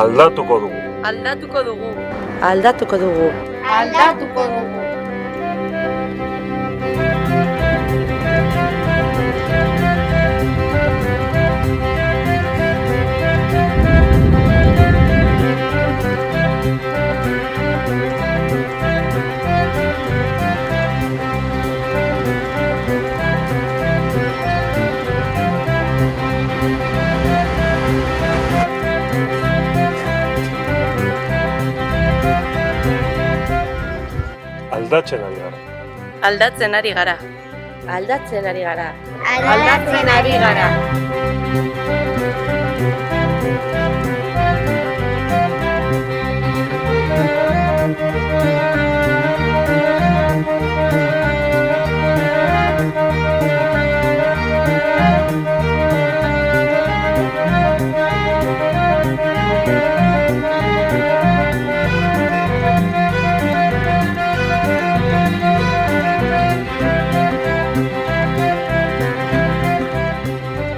Aldatuko dugu. Aldatuko dugu. Aldatuko dugu. Aldatuko dugu. Aldatzen ari gara. Aldatzen ari gara. Aldatzen ari gara. Aldatzen ari gara.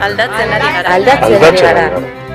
Aldatzen ari gara. Aldatzen ari gara.